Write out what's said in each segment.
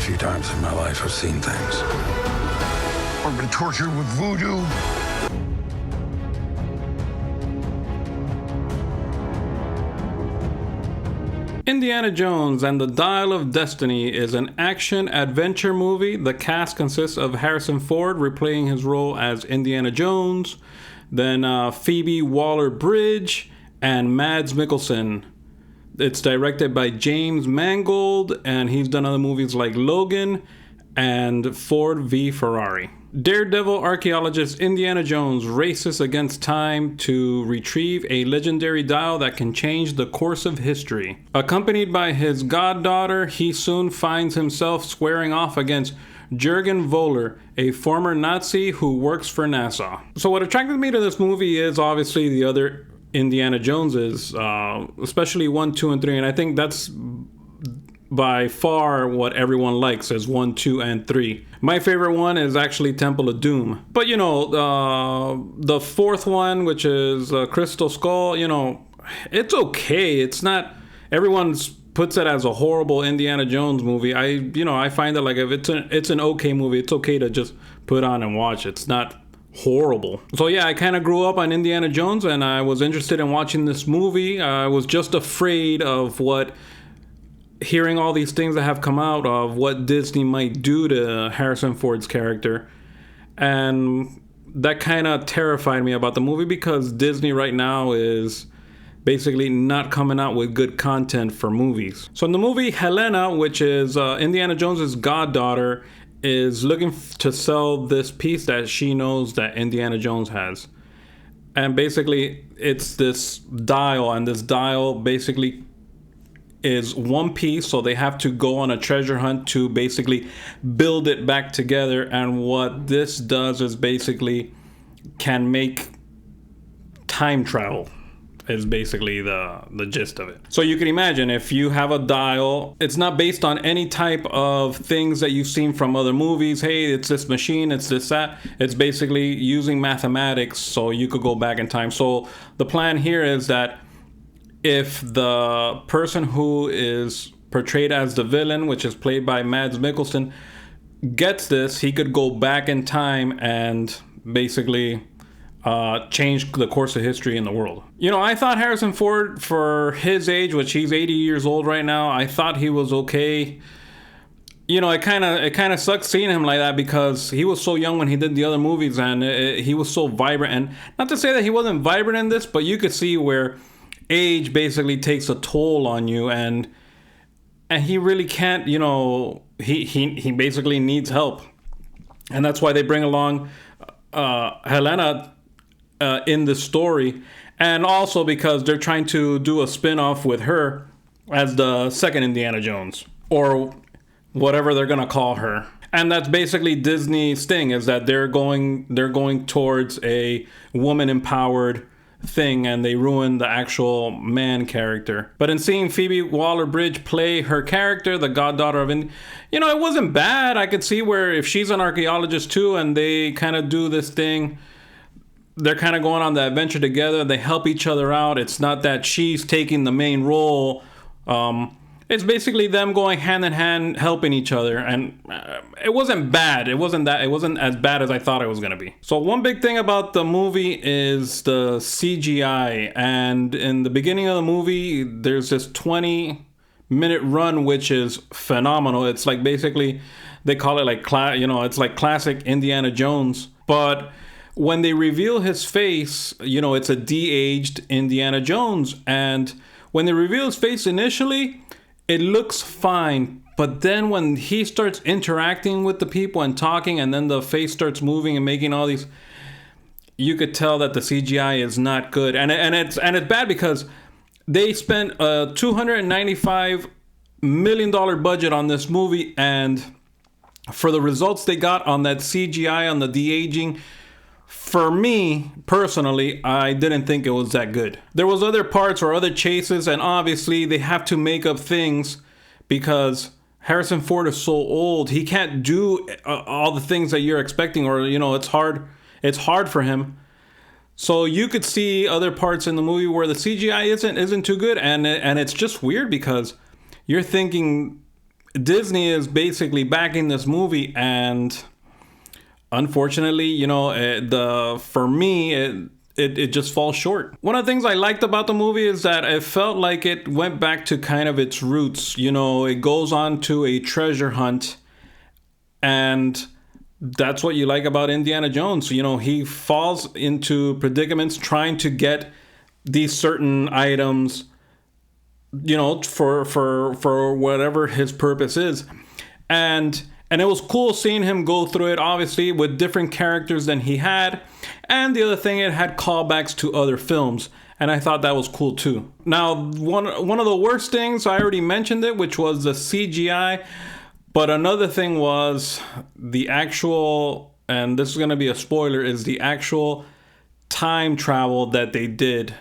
few times in my life I've seen things. I've been tortured with voodoo. Indiana Jones and the Dial of Destiny is an action-adventure movie. The cast consists of Harrison Ford replaying his role as Indiana Jones, then Phoebe Waller-Bridge, and Mads Mikkelsen. It's directed by James Mangold, and he's done other movies like Logan and Ford v Ferrari. Daredevil archaeologist Indiana Jones races against time to retrieve a legendary dial that can change the course of history. Accompanied by his goddaughter, he soon finds himself squaring off against Jürgen Voller, a former Nazi who works for NASA. So what attracted me to this movie is obviously the other Indiana Joneses, especially 1, 2, and 3, and I think that's by far what everyone likes is 1, 2, and 3. My favorite one is actually Temple of Doom. But you know, the fourth one, which is Crystal Skull, you know, it's okay. It's not, everyone's puts it as a horrible Indiana Jones movie. I find that like if it's an okay movie, it's okay to just put on and watch. It's not horrible. So yeah, I kind of grew up on Indiana Jones and I was interested in watching this movie. I was just afraid of hearing all these things that have come out of what Disney might do to Harrison Ford's character. And that kind of terrified me about the movie because Disney right now is basically not coming out with good content for movies. So in the movie, Helena, which is Indiana Jones's goddaughter, is looking to sell this piece that she knows that Indiana Jones has. And basically, it's this dial, and this dial basically is one piece, so they have to go on a treasure hunt to basically build it back together. And what this does is basically can make time travel, is basically the gist of it. So you can imagine if you have a dial, it's not based on any type of things that you've seen from other movies. Hey, it's this machine, it's this, that. It's basically using mathematics so you could go back in time. So the plan here is that if the person who is portrayed as the villain, which is played by Mads Mikkelsen, gets this, he could go back in time and basically change the course of history in the world. You know, I thought Harrison Ford, for his age, which he's 80 years old right now, I thought he was okay. You know, it kind of sucks seeing him like that because he was so young when he did the other movies and he was so vibrant. And not to say that he wasn't vibrant in this, but you could see where age basically takes a toll on you, and he really can't, you know, he basically needs help. And that's why they bring along Helena in the story, and also because they're trying to do a spin-off with her as the second Indiana Jones, or whatever they're gonna call her. And that's basically Disney's thing, is that they're going towards a woman-empowered thing, and they ruin the actual man character. But in seeing Phoebe Waller-Bridge play her character, the goddaughter of you know, it wasn't bad. I could see where if she's an archaeologist too, and they kind of do this thing, they're kind of going on the adventure together. They help each other out. It's not that she's taking the main role. It's basically them going hand in hand, helping each other. And it wasn't bad. It wasn't as bad as I thought it was going to be. So one big thing about the movie is the CGI. And in the beginning of the movie, there's this 20-minute run, which is phenomenal. It's like basically, they call it like, it's like classic Indiana Jones. But when they reveal his face, you know, it's a de-aged Indiana Jones. And when they reveal his face initially, it looks fine. But then when he starts interacting with the people and talking, and then the face starts moving and making all these, you could tell that the CGI is not good. And it's bad because they spent a $295 million budget on this movie. And for the results they got on that CGI, on the de-aging, for me, personally, I didn't think it was that good. There was other parts or other chases, and obviously they have to make up things because Harrison Ford is so old. He can't do all the things that you're expecting, or, you know, it's hard for him. So you could see other parts in the movie where the CGI isn't too good, and it's just weird because you're thinking Disney is basically backing this movie, and unfortunately, you know, for me, it just falls short. One of the things I liked about the movie is that it felt like it went back to kind of its roots. You know, it goes on to a treasure hunt, and that's what you like about Indiana Jones. You know, he falls into predicaments trying to get these certain items, you know, for whatever his purpose is. And it was cool seeing him go through it, obviously, with different characters than he had. And the other thing, it had callbacks to other films. And I thought that was cool too. Now, one of the worst things, I already mentioned it, which was the CGI. But another thing was the actual, and this is going to be a spoiler, is the actual time travel that they did.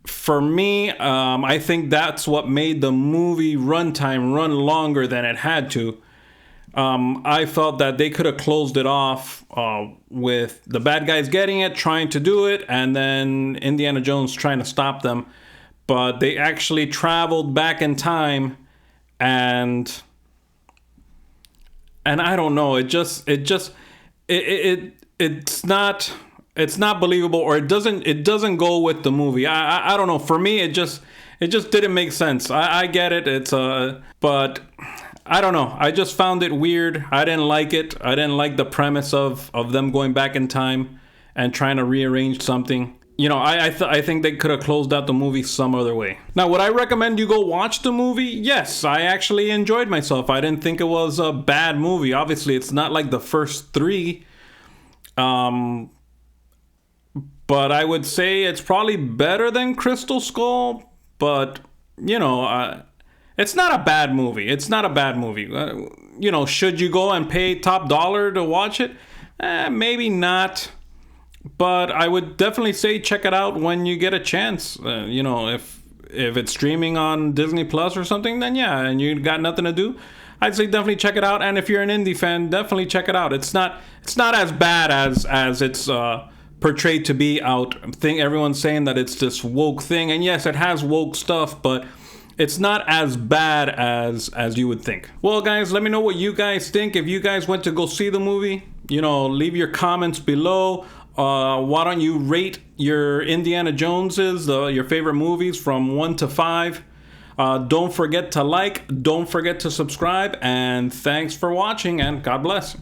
For me, I think that's what made the movie runtime run longer than it had to. I felt that they could have closed it off with the bad guys getting it, trying to do it, and then Indiana Jones trying to stop them. But they actually traveled back in time, and I don't know. It's not believable, or it doesn't go with the movie. I don't know. For me, it just didn't make sense. I get it. But I don't know. I just found it weird. I didn't like it. I didn't like the premise of them going back in time and trying to rearrange something. You know, I think they could have closed out the movie some other way. Now, would I recommend you go watch the movie? Yes, I actually enjoyed myself. I didn't think it was a bad movie. Obviously, it's not like the first three. But I would say it's probably better than Crystal Skull. But, you know, it's not a bad movie. It's not a bad movie. You know, should you go and pay top dollar to watch it? Maybe not. But I would definitely say check it out when you get a chance. You know, if it's streaming on Disney Plus or something, then yeah, and you got nothing to do, I'd say definitely check it out. And if you're an indie fan, definitely check it out. It's not as bad as it's portrayed to be out. I think everyone's saying that it's this woke thing, and yes, it has woke stuff, but it's not as bad as you would think. Well, guys, let me know what you guys think. If you guys went to go see the movie, you know, leave your comments below. Why don't you rate your Indiana Joneses, your favorite movies from 1 to 5? Don't forget to like, don't forget to subscribe, and thanks for watching, and God bless.